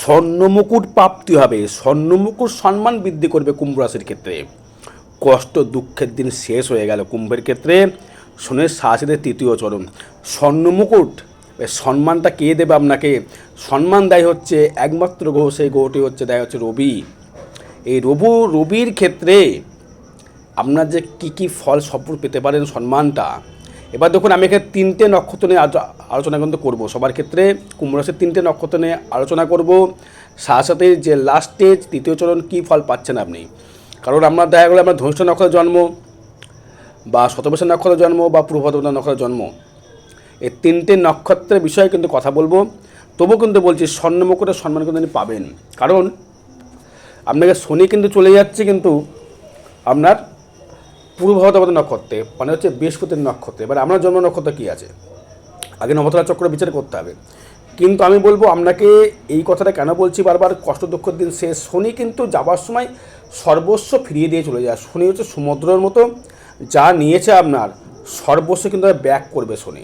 স্বর্ণমুকুট প্রাপ্তি হবে। স্বর্ণমুকুট সম্মান বৃদ্ধি করবে কুম্ভ রাশির ক্ষেত্রে। কষ্ট দুঃখের দিন শেষ হয়ে গেল কুম্ভের ক্ষেত্রে। শনির সাড়ে তৃতীয় চরণ স্বর্ণমুকুট সম্মানটা কে দেবে আপনাকে? সম্মান দেয় হচ্ছে একমাত্র গ্রহ, সেই গ্রহটি হচ্ছে দেয় হচ্ছে রবি। এই রবির ক্ষেত্রে আপনার যে কী ফল সফল পেতে পারেন সম্মানটা। এবার দেখুন, আমি এখানে তিনটে নক্ষত্র নিয়ে আলোচনা কিন্তু করবো সবার ক্ষেত্রে। কুম্ভ রাশির তিনটে নক্ষত্র নিয়ে আলোচনা করব, সাথে সাথে যে লাস্ট স্টেজ তৃতীয় চরণ কী ফল পাচ্ছেন আপনি। কারণ আপনার দেখা গেলো আপনার ধনিষ্ঠ নক্ষত্রের জন্ম, বা শতবর্ষা নক্ষত্রের জন্ম, বা পূর্ব ভাদ্রপদ নক্ষত্রের জন্ম, এই তিনটে নক্ষত্রের বিষয়ে কিন্তু কথা বলবো। তবু কিন্তু বলছি স্বর্ণমুকুটের সম্মান কিন্তু আপনি পাবেন। কারণ আপনাকে শনি কিন্তু চলে যাচ্ছে কিন্তু আপনার পূর্ব ভাদ্রপদ নক্ষত্রে, মানে হচ্ছে বৃহস্পতির নক্ষত্রে। এবার আপনার জন্ম নক্ষত্র কী আছে আগে নবতলা চক্র বিচার করতে হবে। কিন্তু আমি বলবো আপনাকে এই কথাটা কেন বলছি বারবার, কষ্ট দুঃখের দিন শেষ। শনি কিন্তু যাবার সময় সর্বস্ব ফিরিয়ে দিয়ে চলে যায়। শনি হচ্ছে সমুদ্রের মতো, যা নিয়েছে আপনার সর্বস্ব কিন্তু ব্যাক করবে শনি।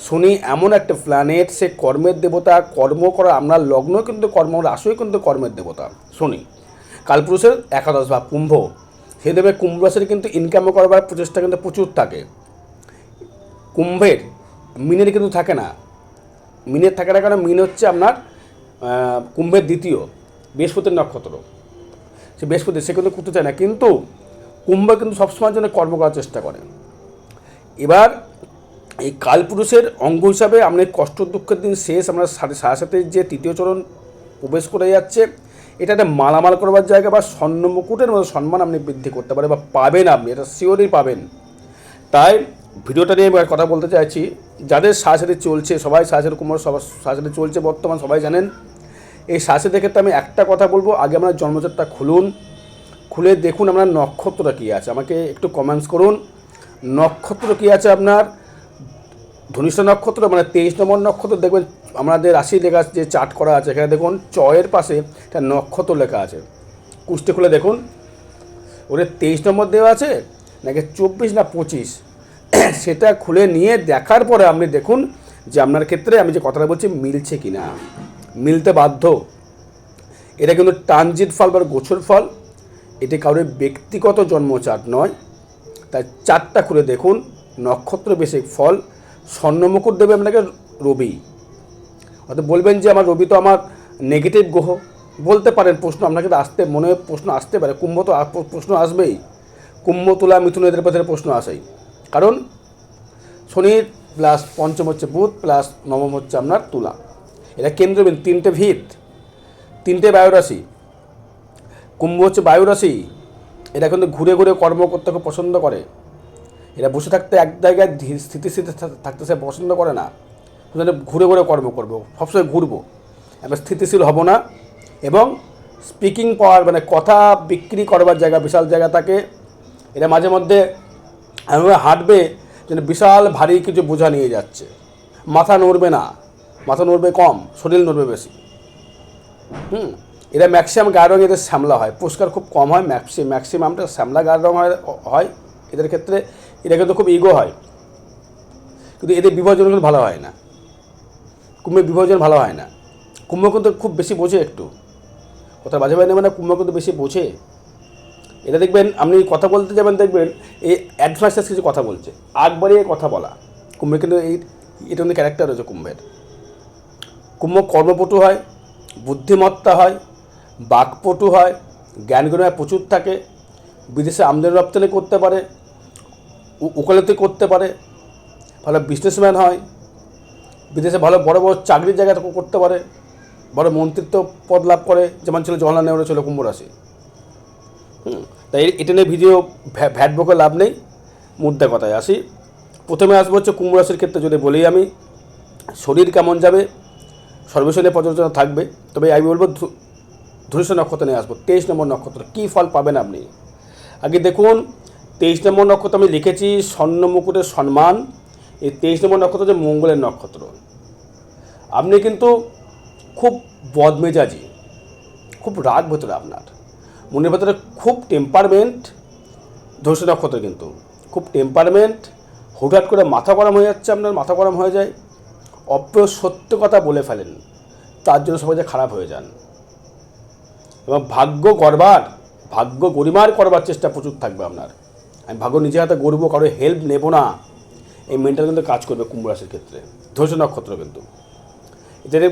শনি এমন একটা প্ল্যানেট, সে কর্মের দেবতা, কর্ম করা আপনার লগ্ন কিন্তু কর্ম রাশিও কিন্তু কর্মের দেবতা শনি। কালপুরুষের একাদশ ভাব কুম্ভ, সেই দেবে কুম্ভ রাশির কিন্তু ইনকাম করবার প্রচেষ্টা কিন্তু প্রচুর থাকে। কুম্ভের মিনের কিন্তু থাকে না, মিনের থাকে না, কারণ মিন হচ্ছে আপনার কুম্ভের দ্বিতীয় বৃহস্পতির নক্ষত্র। সে বৃহস্পতি সে কিন্তু করতে চায় না, কিন্তু কুম্ভ কিন্তু সবসময়ের জন্য কর্ম করার চেষ্টা করে। এবার এই কালপুরুষের অঙ্গ হিসাবে আমরা কষ্ট দুঃখের দিন শেষ, আমরা সাথে সাথে যে তৃতীয় চরণ প্রবেশ করে যাচ্ছে, এটা একটা মালামাল করবার জায়গা, বা স্বর্ণমুকুটের মতো সম্মান আপনি বৃদ্ধি করতে পারেন বা পাবেন, আপনি এটা শিওরই পাবেন। তাই ভিডিওটা নিয়ে আমি কথা বলতে চাইছি, যাদের সাথে চলছে সবাই সাথে কুমার সবার সাথে চলছে বর্তমান সবাই জানেন। এই সাথে ক্ষেত্রে আমি একটা কথা বলবো, আগে আপনার জন্মচারটা খুলে দেখুন আপনার নক্ষত্রটা কী আছে, আমাকে একটু কমেন্টস করুন। নক্ষত্র কী আছে আপনার? ধনিষ্ঠ নক্ষত্র মানে 23 নম্বর নক্ষত্র। দেখবেন আমাদের রাশি লেখা যে চার্ট করা আছে, এখানে দেখুন চয়ের পাশে একটা নক্ষত্র লেখা আছে। কুষ্টি খুলে দেখুন ওরে 23 নম্বর দেওয়া আছে নাকি 24 না 25, সেটা খুলে নিয়ে দেখার পরে আপনি দেখুন যে আপনার ক্ষেত্রে আমি যে কথাটা বলছি মিলছে কি না। মিলতে বাধ্য। এটা কিন্তু ট্রানজিট ফল বা গোছর ফল, এটি কারোর ব্যক্তিগত জন্মচার্ট নয়। তাই চারটা খুলে দেখুন, নক্ষত্র বেসিক ফল। স্বর্ণমুকুট দেবে আপনাকে রবি। অর্থাৎ বলবেন যে আমার রবি তো আমার নেগেটিভ গ্রহ, বলতে পারেন। প্রশ্ন আপনাকে আসতে মনে প্রশ্ন আসতে পারে, কুম্ভ তো প্রশ্ন আসবেই। কুম্ভ তুলা মিথুন এদের পথে প্রশ্ন আসেই, কারণ শনির প্লাস পঞ্চম হচ্ছে বুধ, প্লাস নবম হচ্ছে আপনার তুলা। এটা কেন্দ্রবিন্দু, তিনটে ভিত, তিনটে বায়ুরাশি। কুম্ভ হচ্ছে বায়ুরাশি, এটা কিন্তু ঘুরে ঘুরে কর্ম করতে খুব পছন্দ করে। এরা বসে থাকতে এক জায়গায় স্থিতিশীল থাকতে সে পছন্দ করে না, ঘুরে ঘুরে কর্ম করবো, সবসময় ঘুরবো, এবার স্থিতিশীল হব না। এবং স্পিকিং পাওয়ার মানে কথা বিক্রি করবার জায়গা, বিশাল জায়গা থাকে। এটা মাঝে মধ্যে এমনভাবে হাঁটবে যেন বিশাল ভারী কিছু বোঝা নিয়ে যাচ্ছে। মাথা নড়বে না, মাথা নড়বে কম, শরীর নড়বে বেশি। এরা ম্যাক্সিমাম গায়ের রঙ এদের শ্যামলা হয়, পরিষ্কার খুব কম হয়। ম্যাক্সিমামটা শ্যামলা গায়ের রঙ হয় এদের ক্ষেত্রে। এটা কিন্তু খুব ইগো হয়, কিন্তু এদের বিভাজন কিন্তু ভালো হয় না। কুম্ভের বিভাজন ভালো হয় না। কুম্ভ কিন্তু খুব বেশি বোঝে, একটু কথা বাজে বাজে মানে কুম্ভ কিন্তু বেশি বোঝে। এটা দেখবেন আপনি কথা বলতে যাবেন, দেখবেন এই অ্যাডভান্সেস কিছু কথা বলছে, আগ বাড়িয়ে কথা বলা। কুম্ভের কিন্তু এটা কিন্তু ক্যারেক্টার রয়েছে কুম্ভের। কুম্ভ কর্মপটু হয়, বুদ্ধিমত্তা হয়, বাকপটু হয়, জ্ঞানগুণায় প্রচুর থাকে, বিদেশে আমদানি রপ্তানি করতে পারে, ওকালতি করতে পারে, ভালো বিজনেসম্যান হয়, বিদেশে ভালো বড় বড় চাকরির জায়গায় করতে পারে, বড় মন্ত্রিত্ব পদ লাভ করে, যেমন ছিল জওহরলাল নেহরু ছিল কুম্ভ রাশি। তাই এটা নিয়ে ভিডিও ভ্যাট বকে লাভ নেই, মুদ্রা কথায় আসি। প্রথমে আসবো হচ্ছে কুম্ভ রাশির ক্ষেত্রে যদি বলি আমি, শরীর কেমন যাবে সর্বশনীয় পর্যালোচনা থাকবে। তবে আমি বলবো ধনুষ্য নক্ষত্র নিয়ে আসবো। 23 নম্বর নক্ষত্র কী ফল পাবেন আপনি আগে দেখুন। 23 নম্বর নক্ষত্র আমি লিখেছি স্বর্ণমুকুটের সম্মান। এই 23 নম্বর নক্ষত্র যে মঙ্গলের নক্ষত্র। আপনি কিন্তু খুব বদমেজাজি, খুব রাগ ভেতরে আপনার মনের ভেতরে, খুব টেম্পারমেন্ট। ধনুষ্য নক্ষত্র কিন্তু খুব টেম্পারমেন্ট, হুটহাট করে মাথা গরম হয়ে যাচ্ছে, আপনার মাথা গরম হয়ে যায়, অপ্রিয় সত্য কথা বলে ফেলেন, তার জন্য সবাই যে খারাপ হয়ে যান। এবং ভাগ্য গরিমার করবার চেষ্টা প্রচুর থাকবে আপনার। আমি ভাগ্য নিজে হাতে গড়ব, কারো হেল্প নেব না, এই মেন্টাল কিন্তু কাজ করবে কুম্ভ রাশির ক্ষেত্রে। ধৈর্য নক্ষত্র কিন্তু এদের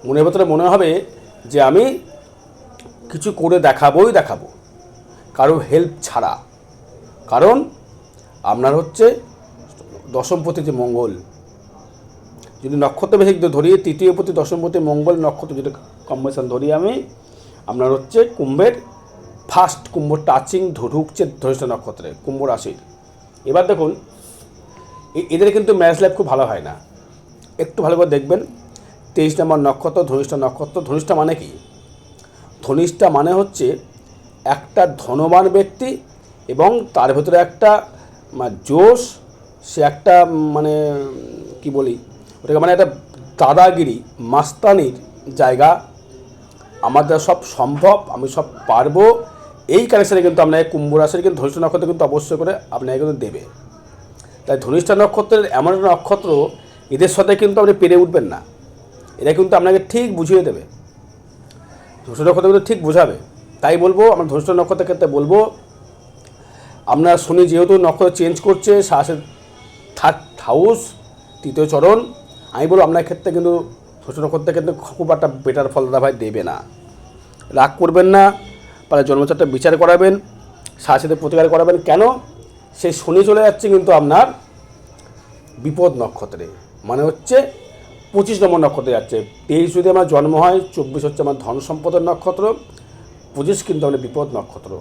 মনের ভেতরে মনে হবে যে আমি কিছু করে দেখাবো কারো হেল্প ছাড়া। কারণ আপনার হচ্ছে দশমপতি যে মঙ্গল, যদি নক্ষত্র বেশি ধরি, তৃতীয়পতি দশমপতি মঙ্গল নক্ষত্র যদি কম্বিনেশন ধরি আমি, আপনার হচ্ছে কুম্ভের ফার্স্ট কুম্ভ টাচিং ঢুকছে ধনিষ্ঠ নক্ষত্রে কুম্ভ রাশির। এবার দেখুন এদের কিন্তু ম্যারেজ লাইফ খুব ভালো হয় না, একটু ভালো করে দেখবেন। 23 নম্বর নক্ষত্র ধনিষ্ঠ নক্ষত্র। ধনিষ্ঠ মানে কি? ধনিষ্ঠ মানে হচ্ছে একটা ধনবান ব্যক্তি এবং তার ভেতরে একটা জোশ, সে একটা মানে কি বলি ওটাকে, মানে একটা দাদাগিরি মাস্তানির জায়গা, আমাদের সব সম্ভব, আমি সব পারবো, এই কানেকশানে কিন্তু আপনাকে কুম্ভ রাশির কিন্তু ধনিষ্ঠ নক্ষত্র কিন্তু অবশ্যই করে আপনাকে কিন্তু দেবে। তাই ধনিষ্ঠ নক্ষত্রের এমন একটা নক্ষত্র, এদের সাথে কিন্তু আপনি পেরে উঠবেন না, এরা কিন্তু আপনাকে ঠিক বুঝিয়ে দেবে, ধনিষ্ঠ নক্ষত্র কিন্তু ঠিক বোঝাবে। তাই বলবো আমার ধনিষ্ঠ নক্ষত্রের ক্ষেত্রে বলবো, আপনার শনি যেহেতু নক্ষত্র চেঞ্জ করছে, সাহসের থার্ড হাউস তৃতীয় চরণ, আমি বলবো আপনার ক্ষেত্রে কিন্তু ধনিষ্ঠ নক্ষত্রের কিন্তু খুব একটা বেটার ফল দাদা ভাই দেবে না। রাগ করবেন না, পারে জন্মচারটা বিচার করাবেন, সাহসের প্রতিকার করাবেন। কেন? সেই শনি চলে যাচ্ছে কিন্তু আপনার বিপদ নক্ষত্রে, মানে হচ্ছে 25 নম্বর নক্ষত্রে যাচ্ছে। 23 যদি আমার জন্ম হয়, 24 হচ্ছে আমার ধন সম্পদের নক্ষত্র, 25 কিন্তু আমাদের বিপদ নক্ষত্র।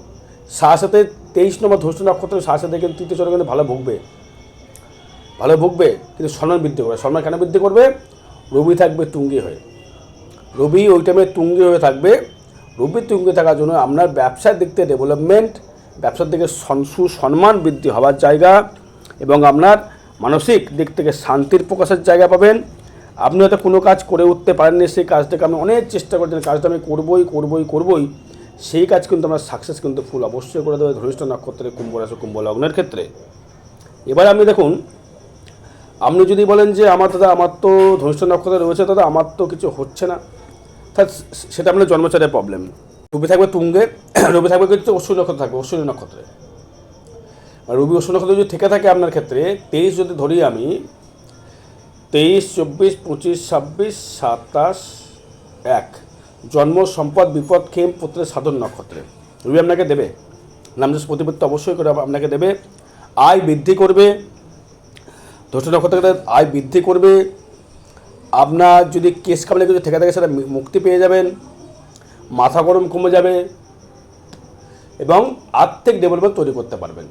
সাথে 23 নম্বর ধনিষ্ঠ নক্ষত্র, সাথে কিন্তু তৃতীয় চরণ কিন্তু ভালো ভুগবে, কিন্তু সম্মান বৃদ্ধি করবে। সম্মান কেন বৃদ্ধি করবে? রবি থাকবে তুঙ্গি হয়ে, রবি ওই টাইমে তুঙ্গি হয়ে থাকবে। রবি তুঙ্গি থাকার জন্য আপনার ব্যবসার দিক থেকে ডেভেলপমেন্ট, ব্যবসার দিকে সুসম্মান বৃদ্ধি হওয়ার জায়গা, এবং আপনার মানসিক দিক থেকে শান্তির প্রকাশের জায়গা পাবেন। আপনি হয়তো কোনো কাজ করে উঠতে পারেননি, সেই কাজটাকে আপনি অনেক চেষ্টা করছেন, কাজটা আমি করবই, সেই কাজ কিন্তু আমরা সাকসেস কিন্তু ফুল অবশ্যই করে দেবে ধনিষ্ঠ নক্ষত্রে কুম্ভ রাশি কুম্ভ লগ্নের ক্ষেত্রে। এবার আপনি দেখুন, আপনি যদি বলেন যে আমার তো ধনিষ্ঠ নক্ষত্রে রয়েছে, দাদা আমার তো কিছু হচ্ছে না, তাহলে সেটা আপনার জন্মচারের প্রবলেম। রবি থাকবে তুঙ্গে, রবি থাকবে কিন্তু অশ্বী নক্ষত্র থাকবে, অশ্বী নক্ষত্রে। রবি অশ্বী নক্ষত্র যদি থেকে থাকে আপনার ক্ষেত্রে, 23 যদি ধরি আমি, 23, 24, 25, 26, 27, 1 জন্ম সম্পদ বিপদ ক্ষেম পুত্রের সাধন নক্ষত্রে রবি আপনাকে দেবে, নামযশ প্রতিপত্তি অবশ্যই করে আপনাকে দেবে। আয় বৃদ্ধি করবে, ধনিষ্ঠ নক্ষত্রে আয় বৃদ্ধি করবে। আপনার যদি কেস কামলে কিছু থেকে থাকে সেটা মুক্তি পেয়ে যাবেন, মাথা গরম কমে যাবে, এবং আর্থিক ডেভেলপমেন্ট তৈরি করতে পারবেন।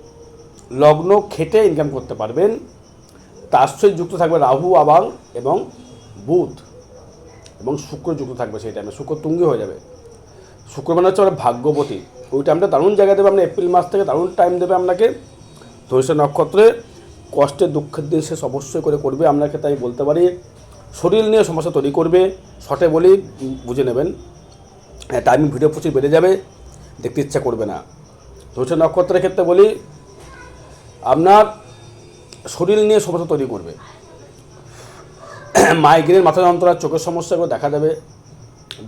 লগ্ন খেটে ইনকাম করতে পারবেন। তার সঙ্গে যুক্ত থাকবে রাহু আবাং এবং বুধ এবং শুক্র যুক্ত থাকবে। সেই টাইমে শুক্র তুঙ্গি হয়ে যাবে। শুক্র মানে হচ্ছে আমরা ভাগ্যবতী, ওই টাইমটা দারুণ জায়গা দেবে। আপনার এপ্রিল মাস থেকে দারুণ টাইম দেবে আপনাকে। ধনিষ্ঠ নক্ষত্রে কষ্টের দুঃখের দিন শেষ অবশ্যই করবে আপনাকে। তাই বলতে পারি শরীর নিয়ে সমস্যা তৈরি করবে, শর্টে বলি বুঝে নেবেন। টাইমিং ভিডিও প্রচুর বেড়ে যাবে, দেখতে ইচ্ছা করবে না। ধনিষ্ঠ নক্ষত্রের ক্ষেত্রে বলি আপনার শরীর নিয়ে সমস্যা তৈরি করবে, মাইগ্রেন, মাথা যন্ত্রণা, চোখের সমস্যাগুলো দেখা দেবে,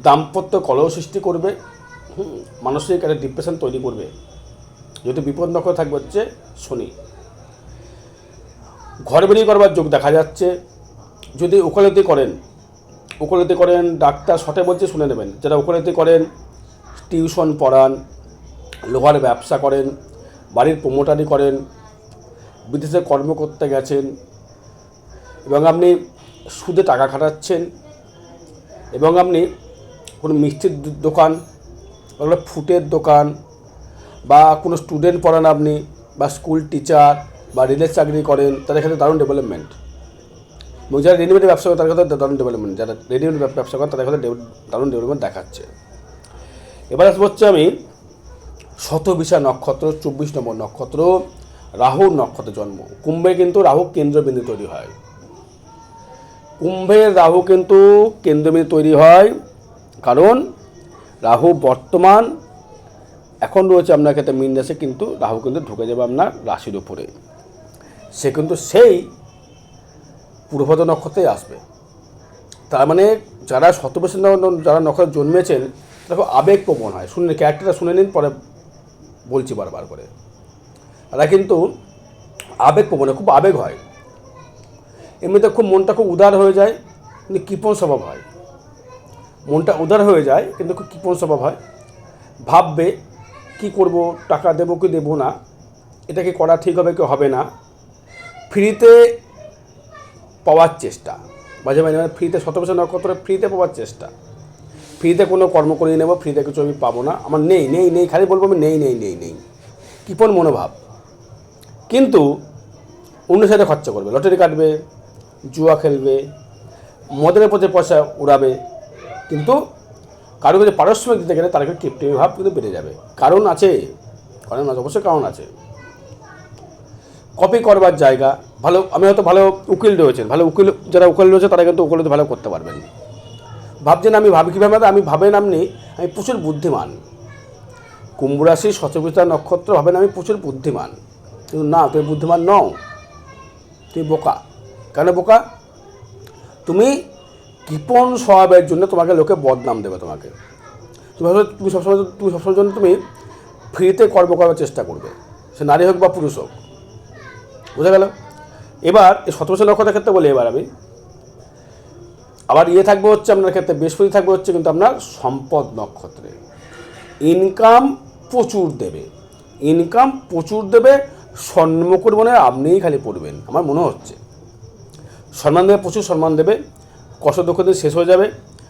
দাম্পত্য কলহ সৃষ্টি করবে, মানসিক একটা ডিপ্রেশন তৈরি করবে। যেহেতু বিপদ নক্ষত্র থাকবে হচ্ছে শনি, ঘর বেরিয়ে করবার যোগ দেখা যাচ্ছে। যদি ওকালতি করেন, ডাক্তার শর্টে বলছে শুনে নেবেন, যারা ওকালতি করেন, টিউশন পড়ান, লোহার ব্যবসা করেন, বাড়ির প্রমোটারি করেন, বিদেশে কর্ম করতে গেছেন এবং আপনি সুদে টাকা খাটাচ্ছেন, এবং আপনি কোনো মিষ্টির দোকান, ওগুলো ফুটের দোকান, বা কোনো স্টুডেন্ট পড়ান আপনি, বা স্কুল টিচার, বা রেলের চাকরি করেন, তাদের ক্ষেত্রে দারুণ ডেভেলপমেন্ট। এবং যারা রেডিমেড ব্যবসা করে তাদের ক্ষেত্রে দারুণ ডেভেলপমেন্ট, যারা রেডিমেড ব্যবসা করেন তাদের ক্ষেত্রে দারুণ ডেভেলপমেন্ট দেখাচ্ছে। এবার আসবো হচ্ছে আমি শতবিশা নক্ষত্র, 24 নম্বর নক্ষত্র, রাহুর নক্ষত্রে জন্ম। কুম্ভে কিন্তু রাহু কেন্দ্রবিন্দু তৈরি হয়। কুম্ভের রাহু কিন্তু কেন্দ্রবিন্দু তৈরি হয়, কারণ রাহু বর্তমান এখন রয়েছে আপনার ক্ষেত্রে মীন রাশি, কিন্তু রাহু কিন্তু ঢুকে যাবে আপনার রাশির উপরে। সে কিন্তু সেই পূর্বভাদ্র নক্ষত্রেই আসবে। তার মানে যারা শতবর্ষী যারা নক্ষত্রে জন্মেছেন তারা খুব আবেগপ্রবণ হয়। শুনে ক্যারেক্টারটা শুনে নিন, পরে বলছি বারবার করে। তারা কিন্তু আবেগপ্রবণ, খুব আবেগ হয়, এমনিতে খুব মনটা খুব উদার হয়ে যায়, কিন্তু কৃপণ স্বভাব হয়। মনটা উদার হয়ে যায় কিন্তু খুব কৃপণ স্বভাব হয়। ভাববে কি করব, টাকা দেবো কি দেবো না, এটা কি করা ঠিক হবে কি হবে না, ফ্রিতে পাওয়ার চেষ্টা, মাঝে মাঝে ফ্রিতে, শতবর্ষী নক্ষত্র ফ্রিতে পাওয়ার চেষ্টা, ফ্রিতে কোনো কর্ম করিয়ে নেবো, ফ্রিতে কিছু আমি পাবো না, আমার নেই নেই নেই, খালি বলবো আমি নেই নেই নেই নেই, কৃপণ মনোভাব। কিন্তু অন্য সাইডে খরচা করবে, লটারি কাটবে, জুয়া খেলবে, মদের পথে পয়সা উড়াবে, কিন্তু কারো কাছে পারস্পরিক দিতে গেলে তার একটা কিপটেমি ভাব কিন্তু বেড়ে যাবে। কারণ আছে, কারণ আছে, অবশ্যই কারণ আছে। কপি করবার জায়গা ভালো, আমি হয়তো ভালো উকিল রয়েছেন, ভালো উকিল যারা উকিল রয়েছে তারা কিন্তু উকিলতে ভালো করতে পারবেন। ভাবছেন আমি ভাবি কীভাবে, আমি ভাবেন আমি প্রচুর বুদ্ধিমান। কুম্ভ রাশি শতবর্ষী নক্ষত্র ভাবেন আমি প্রচুর বুদ্ধিমান, কিন্তু না, তুমি বুদ্ধিমান নও, তুমি বোকা। কেন বোকা? তুমি কৃপণ স্বভাবের জন্য তোমাকে লোকে বদনাম দেবে। তোমাকে তুমি সবসময় জন্য তুমি ফ্রিতে কর্ম করার চেষ্টা করবে, সে নারী হোক বা পুরুষ হোক। বুঝা গেল? এবার এই শতবর্ষী নক্ষত্রের ক্ষেত্রে বলি, এবার আমি আবার থাকবে হচ্ছে আপনার ক্ষেত্রে বৃহস্পতি থাকবে হচ্ছে কিন্তু আপনার সম্পদ নক্ষত্রে। ইনকাম প্রচুর দেবে, ইনকাম প্রচুর দেবে, সম্মুখের মনে আপনিই খালি পড়বেন আমার মনে হচ্ছে। সম্মান দেবে, প্রচুর সম্মান দেবে, কষ্ট দুঃখ দিন শেষ হয়ে যাবে।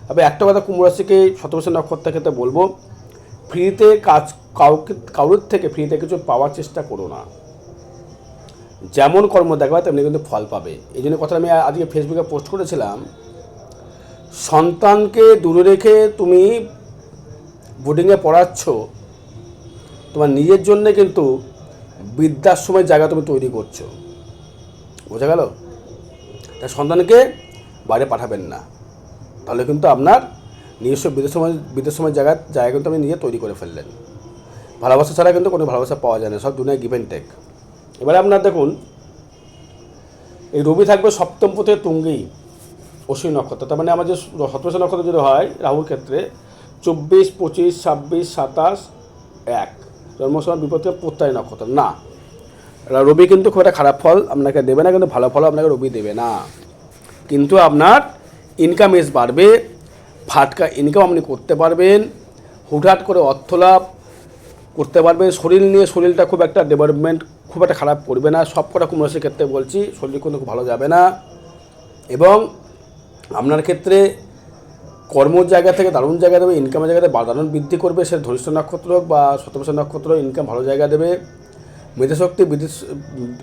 তবে একটা কথা কুম্ভ রাশিকে শতবর্ষী নক্ষত্রের ক্ষেত্রে বলবো, ফ্রিতে কাজ কারোর থেকে ফ্রিতে কিছু পাওয়ার চেষ্টা করো না। যেমন কর্ম দেখাবে তেমনি কিন্তু ফল পাবে। এই জন্য কথা আমি আজকে ফেসবুকে পোস্ট করেছিলাম, সন্তানকে দূরে রেখে তুমি বোর্ডিংয়ে পড়াচ্ছ, তোমার নিজের জন্যে কিন্তু বৃদ্ধাশ্রমের জায়গা তুমি তৈরি করছো। বোঝা গেল? তাই সন্তানকে বাইরে পাঠাবেন না, তাহলে কিন্তু আপনার নিজস্ব বৃদ্ধাশ্রমের জায়গা কিন্তু আপনি নিজে তৈরি করে ফেললেন। ভালোবাসা ছাড়া কিন্তু কোনো ভালোবাসা পাওয়া যায় না, সব দুনিয়ায় গিভ অ্যান্ড টেক। এবারে আপনার দেখুন, এই রবি থাকবে সপ্তম পথে তুঙ্গি অশ্বিনী নক্ষত্র। তার মানে আমার যে শতবর্ষী নক্ষত্র যদি হয় রাহুর ক্ষেত্রে 24, 25, 26, 27, 1 জন্মসময় বিপদে প্রত্যয় নক্ষত্র না, রবি কিন্তু খুব একটা খারাপ ফল আপনাকে দেবে না, কিন্তু ভালো ফল আপনাকে রবি দেবে না। কিন্তু আপনার ইনকাম এস বাড়বে, ফাটকা ইনকাম আপনি করতে পারবেন, হুটহাট করে অর্থ লাভ করতে পারবেন। শরীরটা খুব একটা ডেভেলপমেন্ট খুব একটা খারাপ করবে না, সব কটা কুম্ভ রাশির ক্ষেত্রে বলছি, শরীর কিন্তু খুব ভালো যাবে না। এবং আপনার ক্ষেত্রে কর্মর জায়গা থেকে দারুণ জায়গা দেবে, ইনকামের জায়গাতে দারুণ বৃদ্ধি করবে। সে ধনিষ্ঠ নক্ষত্র হোক বা শতবর্ষী নক্ষত্র, ইনকাম ভালো জায়গা দেবে, মেধাশক্তি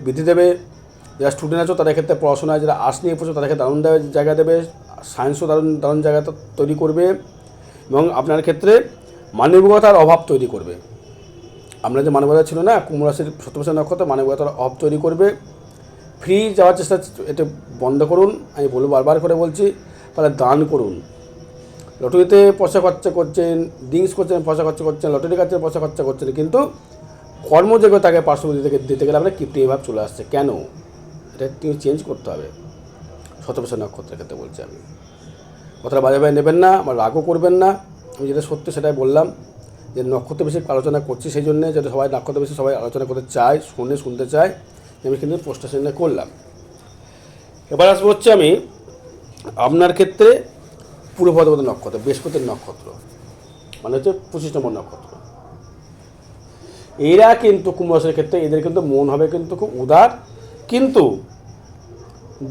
বৃদ্ধি দেবে। যারা স্টুডেন্ট আছো তাদের ক্ষেত্রে পড়াশোনায়, যারা আর্টস নিয়ে পড়ছো তাদের ক্ষেত্রে দারুণ জায়গা দেবে, সায়েন্সও দারুণ জায়গা তৈরি করবে। এবং আপনার ক্ষেত্রে মানবিকতার অভাব তৈরি করবে। আপনার যে মানবিকতা ছিল না, কুম্ভ রাশির শতবর্ষী নক্ষত্র মানবিকতার অভাব তৈরি করবে। ফ্রি যাওয়ার চেষ্টা এটা বন্ধ করুন, আমি বলবো, বারবার করে বলছি। তাহলে দান করুন। লটারিতে পয়সা খরচা করছেন, ড্রিঙ্কস করছেন পয়সা খরচা করছেন, লটারি কাটছেন পয়সা খরচা করছেন, কিন্তু কর্মযোগ্য তাকে পার্শ্ববর্তী দিতে গেলে আপনার কিপ্টি ভাব চলে আসছে। কেন? এটা চেঞ্জ করতে হবে। শতবর্ষী নক্ষত্রের ক্ষেত্রে বলছি আমি, কথাটা বাজে ভাই নেবেন না, আমার রাগও করবেন না। আমি যেটা সত্যি সেটাই বললাম, যে নক্ষত্র বেশি আলোচনা করছি সেই জন্যে, যাতে সবাই নক্ষত্র বেশি সবাই আলোচনা করতে চায়, শুনতে চায়, আমি কিন্তু পোস্টটা সেখানে করলাম। এবার আসবো হচ্ছে আমি আপনার ক্ষেত্রে পূর্ব ভাদ্রপদ নক্ষত্র, বৃহস্পতির নক্ষত্র, মানে হচ্ছে 25 নম্বর নক্ষত্র। এরা কিন্তু কুম্ভ রাশির ক্ষেত্রে এদের কিন্তু মন হবে কিন্তু খুব উদার, কিন্তু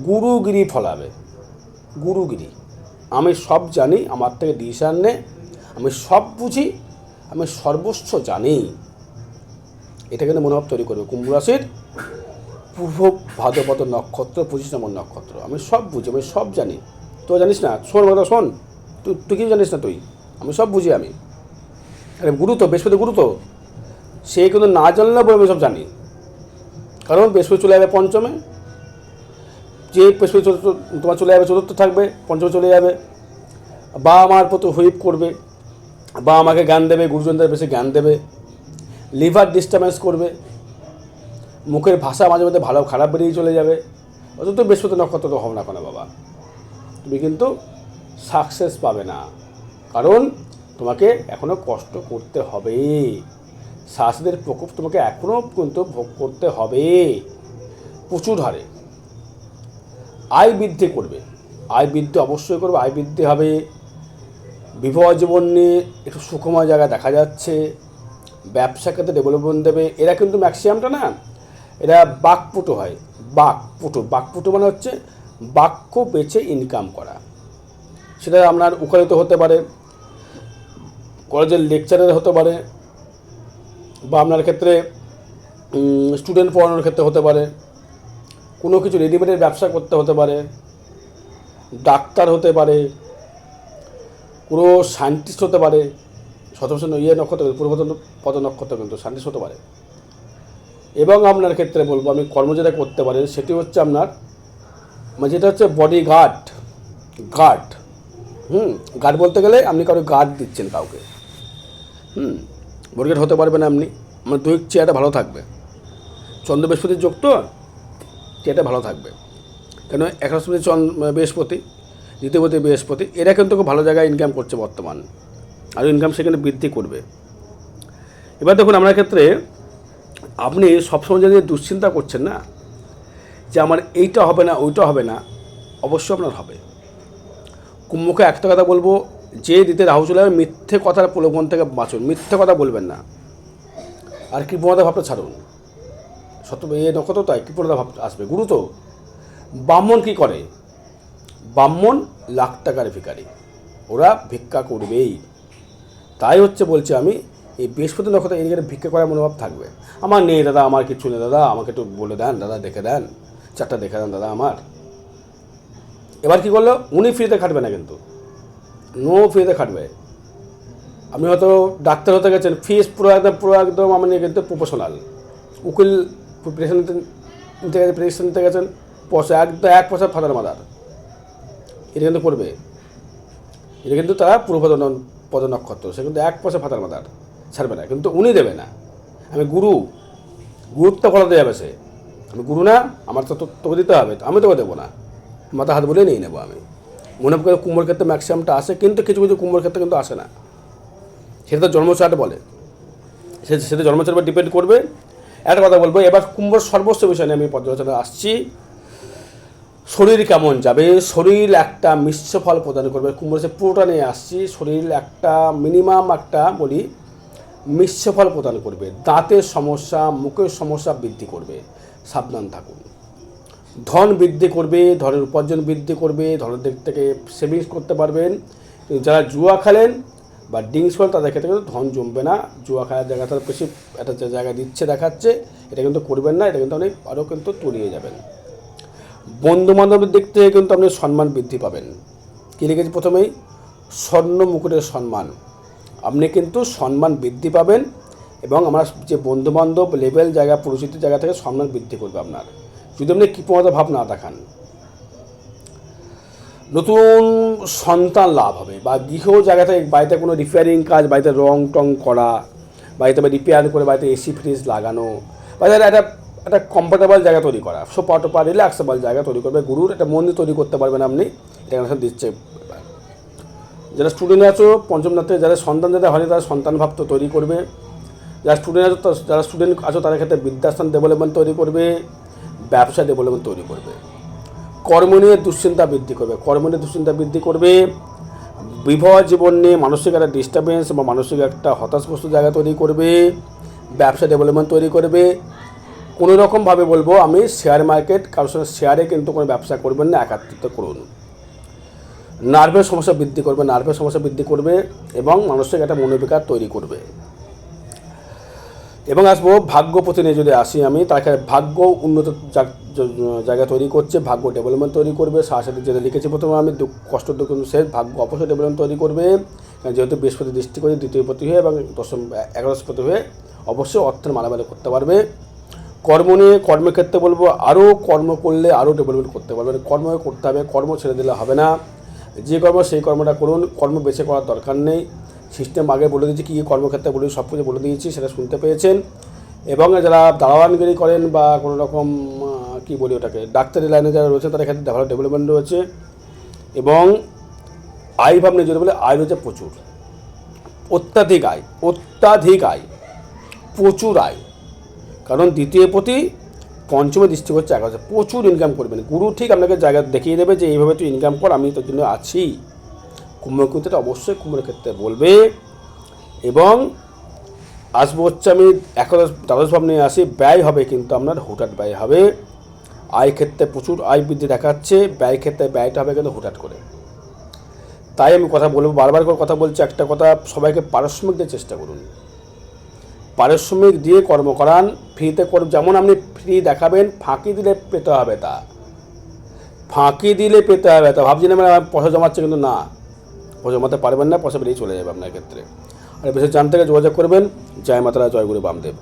গুরুগিরি ফলাবে। গুরুগিরি, আমি সব জানি, আমার থেকে ডিসিশন নে, আমি সব বুঝি, আমি সর্বস্ব জানি, এটা কিন্তু মনোভাব তৈরি করবে কুম্ভ রাশির পূর্ব ভাদ্রপদ নক্ষত্র, 25 নম্বর নক্ষত্র। আমি সব বুঝি, আমি সব জানি, তুই জানিস না, শোন কথা শোন, তুই কি জানিস না তুই, আমি সব বুঝি। আমি আরে গুরু তো, বৃহস্পতি গুরু তো, সে কিন্তু না জানলেও বলে আমি সব জানি। কারণ বৃহস্পতি চলে যাবে পঞ্চমে, যে বৃহস্পতি তোমার চলে যাবে চতুর্থ থাকবে, পঞ্চমে চলে যাবে, বা আমার প্রতি হুইপ করবে, বা আমাকে জ্ঞান দেবে, গুরুজনদের বেশি জ্ঞান দেবে, লিভার ডিস্টার্বেন্স করবে, মুখের ভাষা মাঝে মধ্যে ভালো খারাপ বেরিয়ে চলে যাবে। অথচ বৃহস্পতি নক্ষত্র তো হবে না কোনো বাবা, তুমি কিন্তু সাকসেস পাবে না, কারণ তোমাকে এখনও কষ্ট করতে হবে, শাশুদের প্রকোপ তোমাকে এখনও কিন্তু ভোগ করতে হবে প্রচুর হারে। আয় বৃদ্ধি করবে, আয় বৃদ্ধি অবশ্যই করবে, আয় বৃদ্ধি হবে। বিবাহ জীবন নিয়ে একটু সুখময় জায়গা দেখা যাচ্ছে, ব্যবসা ক্ষেত্রে ডেভেলপমেন্ট দেবে। এরা কিন্তু ম্যাক্সিমামটা না, এরা বাকপটু হয়, বাকপটু মানে হচ্ছে বাক্য বেচে ইনকাম করা। সেটা আপনার উকালতি হতে পারে, কলেজের লেকচারার হতে পারে, বা আপনার ক্ষেত্রে স্টুডেন্ট পড়ানোর ক্ষেত্রে হতে পারে, কোনো কিছু রেডিমেডের ব্যবসা করতে হতে পারে, ডাক্তার হতে পারে, কোনো সায়েন্টিস্ট হতে পারে। শতবর্ষ নক্ষত্র পদ নক্ষত্র কিন্তু সায়েন্টিস্ট হতে পারে। এবং আপনার ক্ষেত্রে বলবো আমি কর্ম যেটা করতে পারেন সেটি হচ্ছে আপনার মানে যেটা হচ্ছে বডি গার্ড। গার্ড বলতে গেলে আপনি কারো গার্ড দিচ্ছেন কাউকে, বডিগার্ড হতে পারবেন আপনি। আমার দৈহিক চেয়ারটা ভালো থাকবে, চন্দ্র বৃহস্পতির যোগ তো, চেয়ারটা ভালো থাকবে। কেন একাদশপতি বৃহস্পতি, দ্বিতীয়পতি বৃহস্পতি, এরা কিন্তু খুব ভালো জায়গায় ইনকাম করছে বর্তমান, আরও ইনকাম সেখানে বৃদ্ধি করবে। এবার দেখুন আপনার ক্ষেত্রে আপনি সবসময় যদি দুশ্চিন্তা করছেন না যে আমার এইটা হবে না ওইটা হবে না, অবশ্যই আপনার হবে। কুম্ভকে একটা কথা বলবো, যে দিতে রাহু চলে যাবে মিথ্যে কথার প্রলোভন থেকে বাঁচুন, মিথ্যে কথা বলবেন না। আর কৃপণতা ভাবটা ছাড়ুন, এই নক্ষত্র তাই কৃপণতা ভাব আসবে। গুরু তো ব্রাহ্মণ কী করে, ব্রাহ্মণ লাখ টাকার ভিখারি, ওরা ভিক্ষা করবেই। তাই হচ্ছে বলছি আমি এই বৃহস্পতি নক্ষত্র এদিকে ভিক্ষা করার মনোভাব থাকবে। আমার নেই দাদা, আমার কিছু নেই দাদা, আমাকে একটু বলে দেন দাদা, দেখে দেন, চারটা দেখে দেন দাদা আমার। এবার কী করলো, উনি ফ্রিতে খাটবে না, কিন্তু নো ফ্রিতে খাটবে। আপনি হয়তো ডাক্তার হতে গেছেন, ফিস পুরো একদম আপনি কিন্তু প্রফেশনাল। উকিল প্রেশন নিতে গেছেন, প্রেশন নিতে গেছেন, পয়সা একদম 1% ফাদার মাদার, এটা কিন্তু করবে। এটা কিন্তু তারা পূর্ব পদ নক্ষত্র, সে কিন্তু 1% ফাদার মাদার ছাড়বে না, কিন্তু উনি দেবে না। আমি গুরুত্ব ফলাতে যাবে সে, আমি গুরু না, আমার তো তোকে দিতে হবে, আমি তোকে দেবো না, মাথা হাত বলে নিয়ে নেবো আমি। মনে করে কুম্ভর ক্ষেত্রে ম্যাক্সিমামটা আসে, কিন্তু কিছু কিছু কুম্ভর ক্ষেত্রে কিন্তু আসে না। সেটা তো জন্মচার্ট বলে, সেটা জন্মচার্ট ডিপেন্ড করবে। একটা কথা বলবো, এবার কুম্ভর সর্বস্ব বিষয় নিয়ে আমি পর্যালোচনা আসছি। শরীর কেমন যাবে, শরীর একটা মিশ্র ফল প্রদান করবে। কুম্ভর সে পুরোটা নিয়ে আসছি। শরীর একটা মিনিমাম একটা বলি মিশ্র ফল প্রদান করবে। দাঁতের সমস্যা, মুখের সমস্যা বৃদ্ধি করবে, সাবধান থাকুন। ধন বৃদ্ধি করবে, ধনের উপার্জন বৃদ্ধি করবে, ধনের দিক থেকে সেভিংস করতে পারবেন। যারা জুয়া খেলেন বা ড্রিঙ্কস করেন তাদের ক্ষেত্রে কিন্তু ধন জমবে না। জুয়া খেলার জায়গাটা বেশি একটা যে জায়গায় দিচ্ছে দেখাচ্ছে, এটা কিন্তু করবেন না, এটা কিন্তু আপনি আরও কিন্তু তলিয়ে যাবেন। বন্ধুবান্ধবের দিক থেকে কিন্তু আপনি সম্মান বৃদ্ধি পাবেন। কী লিখেছি প্রথমেই, স্বর্ণ মুকুটের সম্মান, আপনি কিন্তু সম্মান বৃদ্ধি পাবেন। এবং আমার যে বন্ধুবান্ধব লেভেল জায়গা, পরিচিতির জায়গা থেকে সম্মান বৃদ্ধি করবে আপনার, যদি আপনি কৃপণতা ভাব না দেখান। নতুন সন্তান লাভ হবে, বা গৃহ জায়গা থেকে বাড়িতে কোনো রিপেয়ারিং কাজ, বাড়িতে রং টং করা, বাড়িতে রিপেয়ার করে বাড়িতে এসি ফ্রিজ লাগানো, বাড়িতে একটা কমফোর্টেবল জায়গা তৈরি করা, সোফা টোপা রিল্যাক্সেবল জায়গা তৈরি করবে। গুরুর একটা মন্দির তৈরি করতে পারবেন আপনি, এটা কানেকশন দিচ্ছে। যারা স্টুডেন্ট আছো পঞ্চম রাতে, যারা সন্তান যাদের হয়নি তারা সন্তান ভাব তো তৈরি করবে। যারা স্টুডেন্ট আছো, যারা স্টুডেন্ট আছো তাদের ক্ষেত্রে বিদ্যাস্থান ডেভেলপমেন্ট তৈরি করবে, ব্যবসা ডেভেলপমেন্ট তৈরি করবে। কর্ম নিয়ে দুশ্চিন্তা বৃদ্ধি করবে। বিবাহ জীবন নিয়ে মানসিক একটা ডিস্টারবেন্স বা মানসিক একটা হতাশগ্রস্ত জায়গা তৈরি করবে। ব্যবসা ডেভেলপমেন্ট তৈরি করবে। কোনো রকমভাবে বলবো আমি শেয়ার মার্কেট, কারোর সঙ্গে শেয়ারে কিন্তু কোনো ব্যবসা করবেন না, একাত্রিত করুন। নার্ভের সমস্যা বৃদ্ধি করবে এবং মানসিক একটা মনোবিকার তৈরি করবে। এবং আসবো ভাগ্যপতি নিয়ে যদি আসি আমি, তাকে ভাগ্য উন্নত জায়গা তৈরি করছে, ভাগ্য ডেভেলপমেন্ট তৈরি করবে। সাথে যেটা লিখেছি প্রথমে আমি, কষ্ট দুঃখ শেষ, ভাগ্য অবশ্যই ডেভেলপমেন্ট তৈরি করবে। যেহেতু বৃহস্পতি দৃষ্টি করে দ্বিতীয়পতি হয়ে এবং একাদশপতি হয়ে অবশ্যই অর্থের মালামালি করতে পারবে। কর্ম নিয়ে, কর্মের ক্ষেত্রে বলবো আরও কর্ম করলে আরও ডেভেলপমেন্ট করতে পারবেন। কর্ম করতে হবে, কর্ম ছেড়ে দিলে হবে না। যে কর্ম সেই কর্মটা করুন, কর্ম বেছে করার দরকার নেই। সিস্টেম আগে বলে দিয়েছি, কী কী কর্মক্ষেত্রে বলে সব কিছু বলে দিয়েছি, সেটা শুনতে পেয়েছেন। এবং যারা দারোয়ানগিরি করেন বা কোনো রকম কী বলি ওটাকে ডাক্তারি লাইনে যারা রয়েছে তাদের ক্ষেত্রে ভালো ডেভেলপমেন্ট রয়েছে। এবং আয় ভাবনা যদি বলে আয় রয়েছে প্রচুর, অত্যাধিক আয়, অত্যাধিক আয়, প্রচুর আয়। কারণ দ্বিতীয় পতি পঞ্চমে দৃষ্টি করছে একাদশে, প্রচুর ইনকাম করবেন। গুরু ঠিক আপনাকে জায়গা দেখিয়ে দেবে যে এইভাবে তুই ইনকাম কর, আমি তোর জন্য আছি। কুম্ভ কিন্তু এটা অবশ্যই কুম্ভের ক্ষেত্রে বলবে। এবং আসবো হচ্ছে আমি একাদশ দ্বাদশ ভাব নিয়ে আসি, ব্যয় হবে কিন্তু আপনার হুটহাট ব্যয় হবে। আয় ক্ষেত্রে প্রচুর আয় বৃদ্ধি দেখাচ্ছে, ব্যয় ক্ষেত্রে ব্যয়টা হবে কিন্তু হুটহাট করে। তাই আমি কথা বলবো, বারবার করে কথা বলছি একটা কথা, সবাইকে পারিশ্রমিক দিয়ে চেষ্টা করুন। পারিশ্রমিক দিয়ে কর্ম করান, ফ্রিতে করুন। যেমন আপনি ফ্রি দেখাবেন, ফাঁকি দিলে পেতে হবে তা, ফাঁকি দিলে পেতে হবে তা। ভাবছি না পয়সা জমাচ্ছে, কিন্তু না, পয়সা জমাতে পারবেন না, পয়সা বেরিয়ে চলে যাবে আপনার ক্ষেত্রে। আর বিশেষ জানতে গেলে যোগাযোগ করবেন। জয় মাতারা, জয় গুরু বামদেব।